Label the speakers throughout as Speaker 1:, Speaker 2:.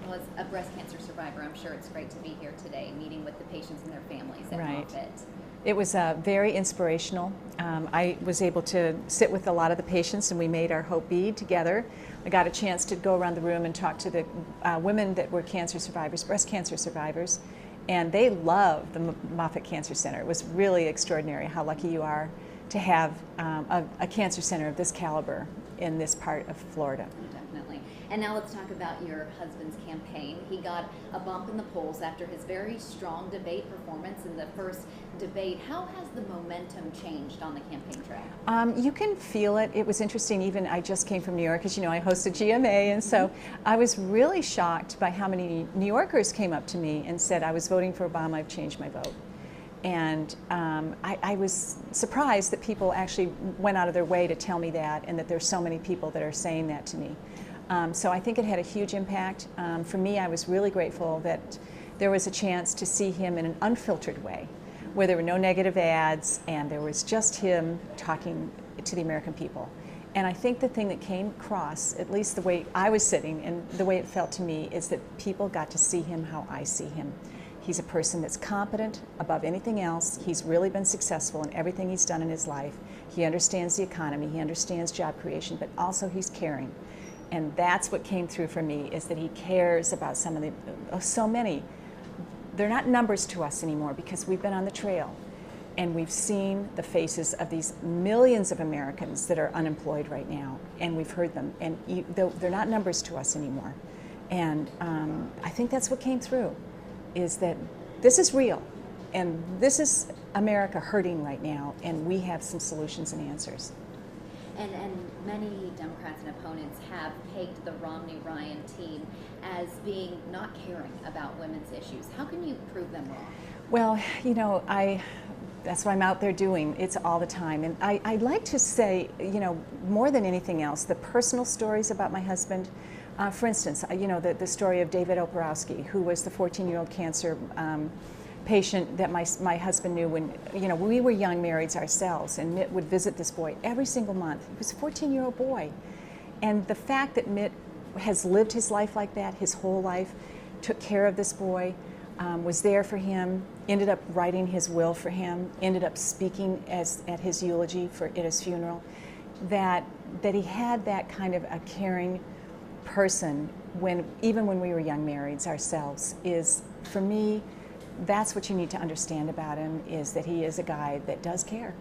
Speaker 1: was a breast cancer survivor, I'm sure it's great to be here today, meeting with the patients and their families at
Speaker 2: Right.
Speaker 1: Moffitt.
Speaker 2: It was very inspirational. I was able to sit with a lot of the patients, and we made our Hope bead together. I got a chance to go around the room and talk to the women that were cancer survivors, breast cancer survivors, and they loved the Moffitt Cancer Center. It was really extraordinary how lucky you are to have a cancer center of this caliber in this part of Florida.
Speaker 1: Definitely. And now let's talk about your husband's campaign. He got a bump in the polls after his very strong debate performance in the first debate. How has the momentum changed on the campaign trail?
Speaker 2: You can feel it. It was interesting. Even I just came from New York, as you know, I hosted GMA, and so I was really shocked by how many New Yorkers came up to me and said, I was voting for Obama, I've changed my vote. And I was surprised that people actually went out of their way to tell me that, and that there's so many people that are saying that to me. So I think it had a huge impact. For me, I was really grateful that there was a chance to see him in an unfiltered way, where there were no negative ads, and there was just him talking to the American people. And I think the thing that came across, at least the way I was sitting and the way it felt to me, is that people got to see him how I see him. He's a person that's competent above anything else. He's really been successful in everything he's done in his life. He understands the economy, he understands job creation, but also he's caring. And that's what came through for me, is that he cares about some of the, so many. They're not numbers to us anymore, because we've been on the trail and we've seen the faces of these millions of Americans that are unemployed right now, and we've heard them, and they're not numbers to us anymore. And I think that's what came through, is that this is real, and this is America hurting right now, and we have some solutions and answers.
Speaker 1: And many Democrats and opponents have pegged the Romney-Ryan team as being not caring about women's issues. How can you prove them wrong?
Speaker 2: Well, you know, that's what I'm out there doing. It's all the time. And I'd like to say, you know, more than anything else, the personal stories about my husband. For instance, you know, the story of David Oporowski, who was the 14-year-old cancer patient that my husband knew when, you know, we were young marrieds ourselves, and Mitt would visit this boy every single month. He was a 14-year-old boy. And the fact that Mitt has lived his life like that, his whole life, took care of this boy, was there for him, ended up writing his will for him, ended up speaking at his eulogy at his funeral, that he had that kind of a caring person even when we were young marrieds ourselves, is, for me, that's what you need to understand about him, is that he is a guy that does care.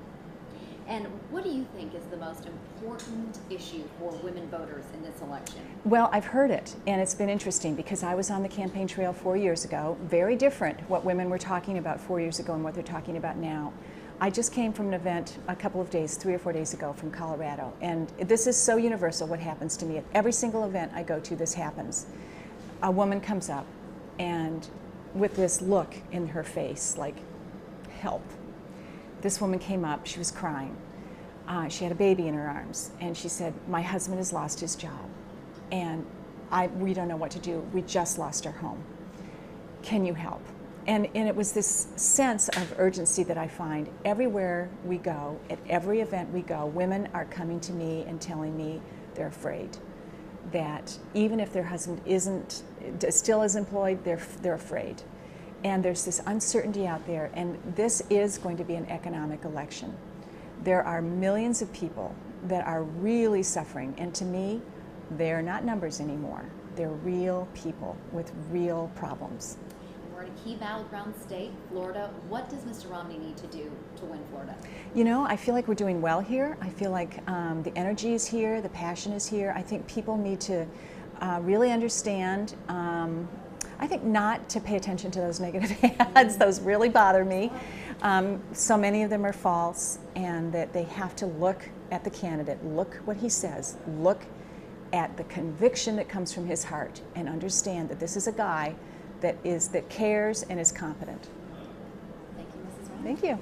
Speaker 1: And what do you think is the most important issue for women voters in this election?
Speaker 2: Well, I've heard it, and it's been interesting, because I was on the campaign trail 4 years ago. Very different what women were talking about 4 years ago and what they're talking about now. I just came from an event a couple of days, 3 or 4 days ago, from Colorado, and this is so universal what happens to me. At every single event I go to, this happens. A woman comes up, and with this look in her face, like, help. This woman came up, she was crying. She had a baby in her arms, and she said, my husband has lost his job, and we don't know what to do. We just lost our home. Can you help? And it was this sense of urgency that I find everywhere we go, at every event we go. Women are coming to me and telling me they're afraid, that even if their husband still is employed, they're afraid. And there's this uncertainty out there, and this is going to be an economic election. There are millions of people that are really suffering, and to me, they're not numbers anymore. They're real people with real problems.
Speaker 1: We're in a key battleground state, Florida. What does Mr. Romney need to do to win Florida? You
Speaker 2: know, I feel like we're doing well here. I feel like the energy is here, the passion is here. I think people need to really understand, I think not to pay attention to those negative ads. Those really bother me. So many of them are false, and that they have to look at the candidate, look what he says, look at the conviction that comes from his heart, and understand that this is a guy that cares and is competent.
Speaker 1: Thank you, Mrs. Romney.
Speaker 2: Thank you.